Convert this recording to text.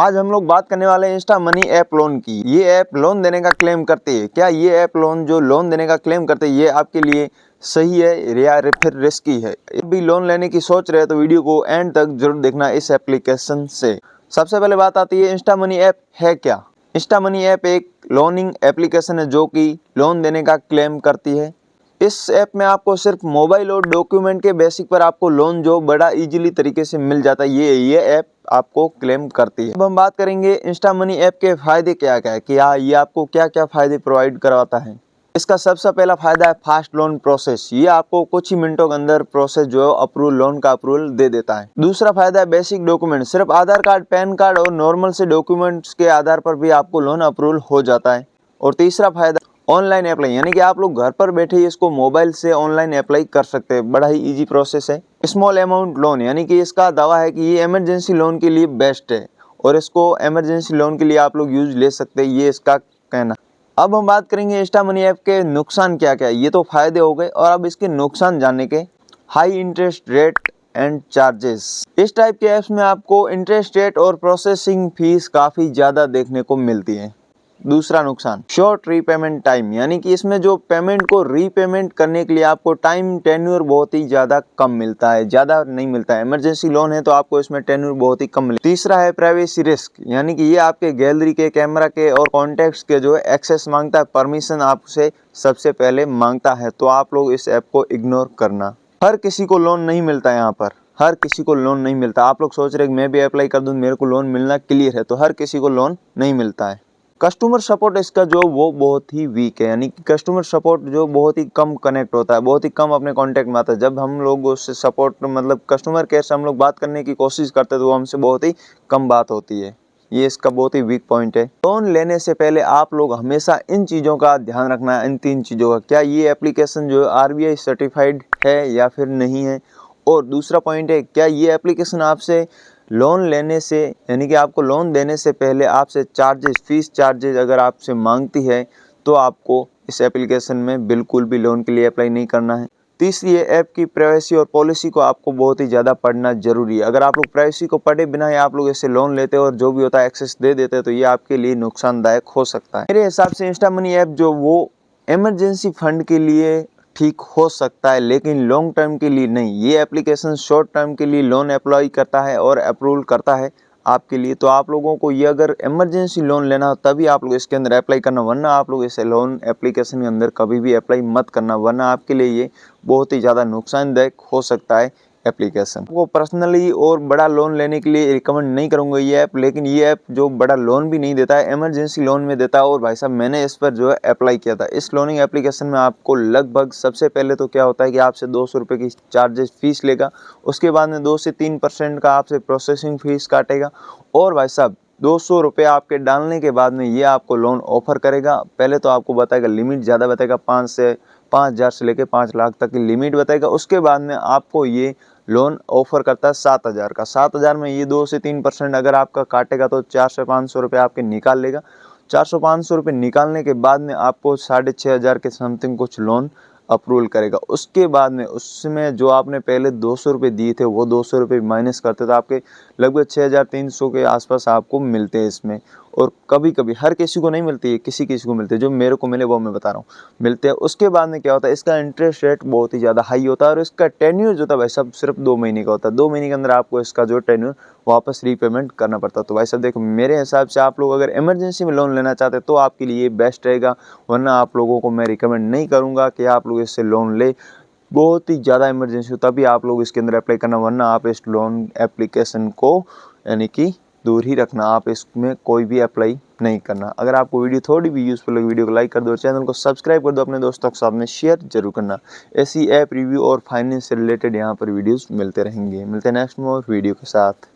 आज हम लोग बात करने वाले हैं इंस्टा मनी ऐप लोन की। ये ऐप लोन देने का क्लेम करती है। क्या ये ऐप लोन देने का क्लेम करते है ये आपके लिए सही है या फिर रिस्की है? भी लोन लेने की सोच रहे हैं तो वीडियो को एंड तक जरूर देखना इस एप्लीकेशन से। सबसे पहले बात आती है इंस्टा मनी ऐप है क्या। इंस्टा मनी ऐप एक लोनिंग एप्लीकेशन है जो कि लोन देने का क्लेम करती है। इस ऐप में आपको सिर्फ मोबाइल और डॉक्यूमेंट के बेसिक पर आपको लोन जो बड़ा इजीली तरीके से मिल जाता है, ये ऐप आपको क्लेम करती है। अब हम बात करेंगे इंस्टा मनी ऐप के फायदे क्या क्या है कि ये आपको क्या क्या फायदे प्रोवाइड करवाता है। इसका सबसे पहला फायदा है फास्ट लोन प्रोसेस। ये आपको कुछ ही मिनटों के अंदर प्रोसेस जो है लोन का अप्रूवल दे देता है। दूसरा फायदा है बेसिक डॉक्यूमेंट। सिर्फ आधार कार्ड, पैन कार्ड और नॉर्मल से डॉक्यूमेंट्स के आधार पर भी आपको लोन अप्रूवल हो जाता है। और तीसरा फायदा ऑनलाइन अप्लाई, यानी कि आप लोग घर पर बैठे ही इसको मोबाइल से ऑनलाइन अप्लाई कर सकते हैं। बड़ा ही इजी प्रोसेस है। स्मॉल अमाउंट लोन, यानी कि इसका दावा है कि ये इमरजेंसी लोन के लिए बेस्ट है और इसको इमरजेंसी लोन के लिए आप लोग यूज ले सकते हैं, ये इसका कहना। अब हम बात करेंगे इंस्टा मनी ऐप के नुकसान क्या क्या है। ये तो फायदे हो गए और अब इसके नुकसान जानने के। High interest rate and charges. इस टाइप के ऐप्स में आपको इंटरेस्ट रेट और प्रोसेसिंग फीस काफ़ी ज़्यादा देखने को मिलती है। दूसरा नुकसान शॉर्ट रीपेमेंट टाइम, यानी कि इसमें जो पेमेंट को रीपेमेंट करने के लिए आपको टाइम टेन्योर बहुत ही ज़्यादा कम मिलता है, ज़्यादा नहीं मिलता है। इमरजेंसी लोन है तो आपको इसमें टेन्योर बहुत ही कम मिलता है। तीसरा है प्राइवेसी रिस्क, यानी कि ये आपके गैलरी के, कैमरा के और कॉन्टैक्ट्स के जो है एक्सेस मांगता है, परमिशन आपसे सबसे पहले मांगता है, तो आप लोग इस ऐप को इग्नोर करना। हर किसी को लोन नहीं मिलता है यहाँ पर, हर किसी को लोन नहीं मिलता। आप लोग सोच रहे हैं कि मैं भी अप्लाई कर दूँ मेरे को लोन मिलना क्लियर है, तो हर किसी को लोन नहीं मिलता है। कस्टमर सपोर्ट इसका जो वो बहुत ही वीक है, यानी कि कस्टमर सपोर्ट जो बहुत ही कम कनेक्ट होता है, बहुत ही कम अपने कांटेक्ट में आता है। जब हम लोग उससे सपोर्ट मतलब कस्टमर केयर से हम लोग बात करने की कोशिश करते हैं तो वो हमसे बहुत ही कम बात होती है। ये इसका बहुत ही वीक पॉइंट है। लोन लेने से पहले आप लोग हमेशा इन चीज़ों का ध्यान रखना है, इन 3 चीज़ों का। क्या ये एप्लीकेशन जो है RBI सर्टिफाइड है या फिर नहीं है। और दूसरा पॉइंट है, क्या ये एप्लीकेशन आपसे लोन लेने से, यानी कि आपको लोन देने से पहले आपसे फीस चार्जेस अगर आपसे मांगती है तो आपको इस एप्लीकेशन में बिल्कुल भी लोन के लिए अप्लाई नहीं करना है। तीसरी है ऐप की प्राइवेसी और पॉलिसी को आपको बहुत ही ज़्यादा पढ़ना जरूरी है। अगर आप लोग प्राइवेसी को पढ़े बिना ही आप लोग इससे लोन लेते हो और जो भी होता है एक्सेस दे देते हैं तो ये आपके लिए नुकसानदायक हो सकता है। मेरे हिसाब से इंस्टा मनी ऐप जो वो इमरजेंसी फंड के लिए ठीक हो सकता है, लेकिन लॉन्ग टर्म के लिए नहीं। ये एप्लीकेशन शॉर्ट टर्म के लिए लोन अप्लाई करता है और अप्रूवल करता है आपके लिए। तो आप लोगों को ये अगर इमरजेंसी लोन लेना हो तभी आप लोग इसके अंदर अप्लाई करना, वरना आप लोग इसे लोन एप्लीकेशन के अंदर कभी भी अप्लाई मत करना, वरना आपके लिए ये बहुत ही ज़्यादा नुकसानदायक हो सकता है एप्लीकेशन। वो पर्सनली और बड़ा लोन लेने के लिए रिकमेंड नहीं करूँगा ये ऐप, लेकिन ये ऐप जो बड़ा लोन भी नहीं देता है, इमरजेंसी लोन में देता है। और भाई साहब मैंने इस पर जो है अप्लाई किया था। इस लोनिंग एप्लीकेशन में आपको लगभग सबसे पहले तो क्या होता है कि आपसे 200 रुपये की चार्जेस फीस लेगा, उसके बाद में 2 से 3% का आपसे प्रोसेसिंग फीस काटेगा, और भाई साहब 200 रुपये आपके डालने के बाद में ये आपको लोन ऑफर करेगा। पहले तो आपको बताएगा, लिमिट ज़्यादा बताएगा, 5,000 से लेकर 5 लाख तक की लिमिट बताएगा। उसके बाद में आपको ये लोन ऑफर करता है 7,000 का। 7,000 में ये 2 से 3% अगर आपका काटेगा तो 400 से 500 रुपये आपके निकाल लेगा। 400-500 रुपये निकालने के बाद में आपको 6,500 के समथिंग कुछ लोन अप्रूवल करेगा। उसके बाद में उसमें जो आपने पहले 200 रुपये दिए थे वो 200 रुपये माइनस करते तो आपके लगभग 6,300 के आसपास आपको मिलते हैं इसमें। और कभी कभी हर किसी को नहीं मिलती है, किसी किसी को मिलते हैं, जो मेरे को मिले वो मैं बता रहा हूँ, मिलते हैं। उसके बाद में क्या होता है, इसका इंटरेस्ट रेट बहुत ही ज़्यादा हाई होता है और इसका टेन्यूर जो था भाई साहब सिर्फ 2 महीने का होता है। 2 महीने के अंदर आपको इसका जो टेन्यूर वापस रीपेमेंट करना पड़ता है। तो भाई साहब देखो, मेरे हिसाब से आप लोग अगर इमरजेंसी में लोन लेना चाहते हैं तो आपके लिए बेस्ट रहेगा, वरना आप लोगों को मैं रिकमेंड नहीं करूँगा कि आप लोग इससे लोन ले। बहुत ही ज़्यादा इमरजेंसी हो तभी आप लोग इसके अंदर अप्लाई करना, वरना आप इस लोन एप्लीकेशन को यानी कि दूर ही रखना, आप इसमें कोई भी अप्लाई नहीं करना। अगर आपको वीडियो थोड़ी भी यूज़फुल लगी, वीडियो को लाइक कर दो और चैनल को सब्सक्राइब कर दो, अपने दोस्तों के साथ में शेयर जरूर करना। ऐसी ऐप रिव्यू और फाइनेंस से रिलेटेड यहाँ पर वीडियोस मिलते रहेंगे। मिलते हैं नेक्स्ट मोर वीडियो के साथ।